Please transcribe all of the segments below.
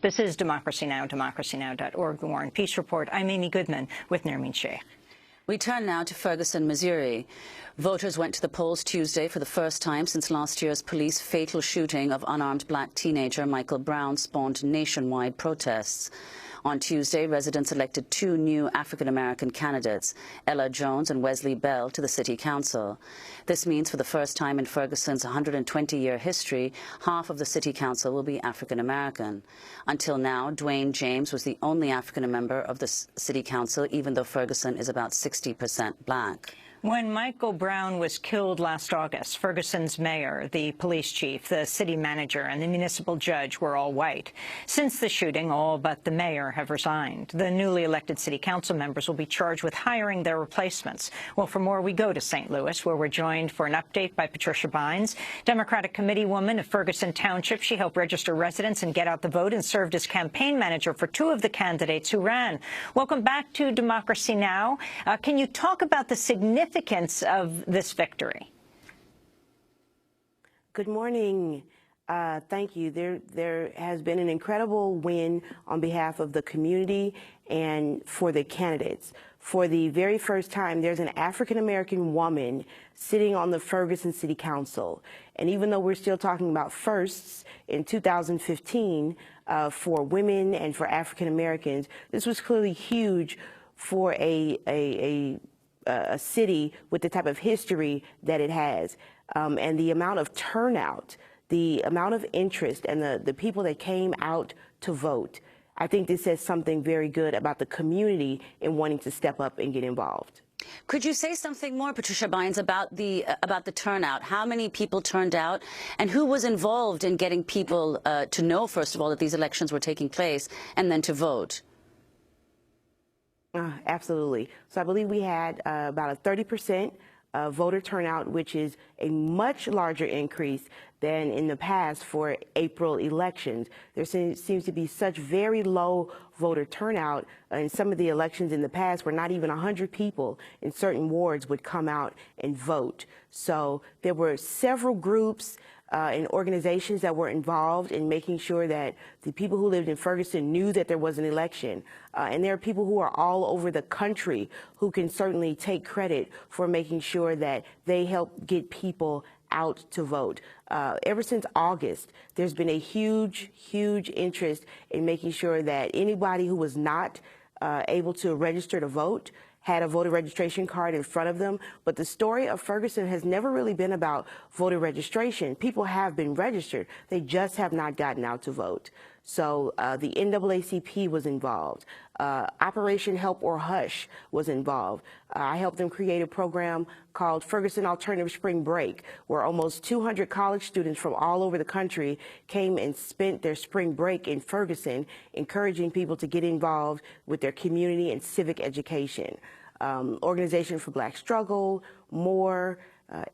This is Democracy Now!, democracynow.org, The War and Peace Report. I'm Amy Goodman with Nermeen Sheikh. We turn now to Ferguson, Missouri. Voters went to the polls Tuesday for the first time since last year's police fatal shooting of unarmed black teenager Michael Brown spawned nationwide protests. On Tuesday, residents elected two new African-American candidates, Ella Jones and Wesley Bell, to the city council. This means for the first time in Ferguson's 120-year history, half of the city council will be African-American. Until now, Dwayne James was the only African member of the city council, even though Ferguson is about 60% black. When Michael Brown was killed last August, Ferguson's mayor, the police chief, the city manager, and the municipal judge were all white. Since the shooting, all but the mayor have resigned. The newly elected city council members will be charged with hiring their replacements. Well, for more, we go to St. Louis, where we're joined for an update by Patricia Bynes, Democratic committee woman of Ferguson Township. She helped register residents and get out the vote and served as campaign manager for two of the candidates who ran. Welcome back to Democracy Now! Can you talk about the significance of this victory? Good morning. Thank you. There has been an incredible win on behalf of the community and for the candidates. For the very first time, there's an African-American woman sitting on the Ferguson City Council. And even though we're still talking about firsts in 2015 for women and for African-Americans, this was clearly huge for a city with the type of history that it has. And the amount of turnout, the amount of interest, and the people that came out to vote, I think this says something very good about the community in wanting to step up and get involved. Could you say something more, Patricia Bynes, about the turnout? How many people turned out, and who was involved in getting people to know, first of all, that these elections were taking place, and then to vote? Absolutely. So I believe we had about a 30% voter turnout, which is a much larger increase than in the past for April elections. There seems to be such very low voter turnout in some of the elections in the past where not even 100 people in certain wards would come out and vote. So there were several groups and organizations that were involved in making sure that the people who lived in Ferguson knew that there was an election. And there are people who are all over the country who can certainly take credit for making sure that they help get people out to vote. Ever since August, there's been a huge, huge interest in making sure that anybody who was not able to register to vote had a voter registration card in front of them. But the story of Ferguson has never really been about voter registration. People have been registered. They just have not gotten out to vote. So the NAACP was involved. Operation Help or Hush was involved. I helped them create a program called Ferguson Alternative Spring Break, where almost 200 college students from all over the country came and spent their spring break in Ferguson, encouraging people to get involved with their community and civic education. Organization for Black Struggle, MORE,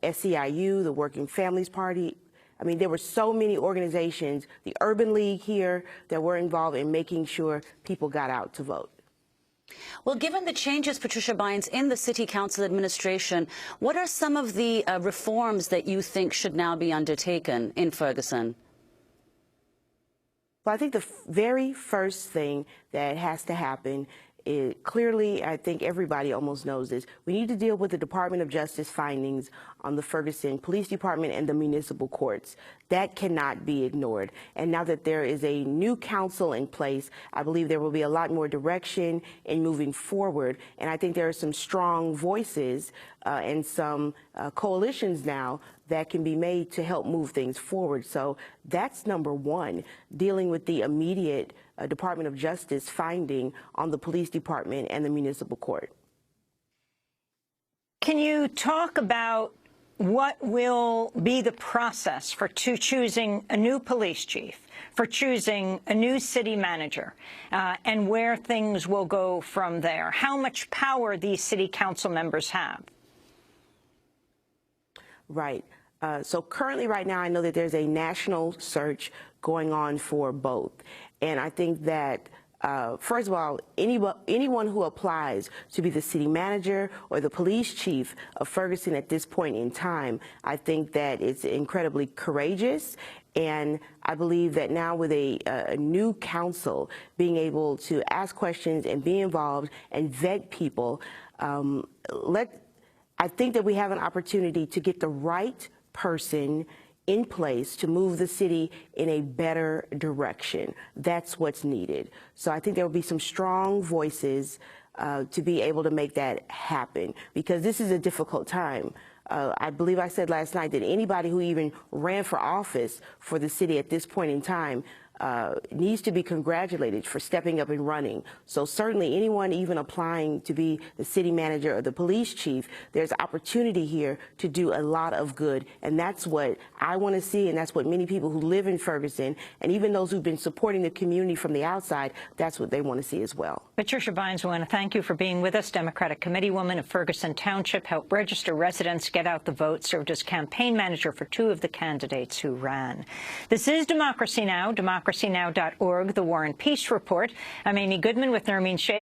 SEIU, the Working Families Party. I mean, there were so many organizations, the Urban League here, that were involved in making sure people got out to vote. Well, given the changes, Patricia Bynes, in the City Council administration, what are some of the reforms that you think should now be undertaken in Ferguson? Well, I think the very first thing that has to happen is, clearly, I think everybody almost knows this, we need to deal with the Department of Justice findings on the Ferguson Police Department and the municipal courts. That cannot be ignored. And now that there is a new council in place, I believe there will be a lot more direction in moving forward. And I think there are some strong voices and some coalitions now that can be made to help move things forward. So that's number one, dealing with the immediate Department of Justice finding on the police department and the municipal court. Can you talk about what will be the process for choosing a new police chief, for choosing a new city manager, and where things will go from there? How much power these city council members have? Right. So currently right now, I know that there's a national search going on for both. And I think that, first of all, anyone who applies to be the city manager or the police chief of Ferguson at this point in time, I think that it's incredibly courageous And I believe that now with a new council being able to ask questions and be involved and vet people, I think that we have an opportunity to get the right person in place to move the city in a better direction. That's what's needed. So I think there will be some strong voices to be able to make that happen, because this is a difficult time. I believe I said last night that anybody who even ran for office for the city at this point in time needs to be congratulated for stepping up and running. So certainly anyone even applying to be the city manager or the police chief, there's opportunity here to do a lot of good. And that's what I want to see, and that's what many people who live in Ferguson, and even those who've been supporting the community from the outside, that's what they want to see as well. Patricia Bynes, we want to thank you for being with us. Democratic Committeewoman of Ferguson Township, helped register residents, get out the vote, served as campaign manager for 2 of the candidates who ran. This is Democracy Now!, democracynow.org, The War and Peace Report. I'm Amy Goodman with Nermeen Sheikh.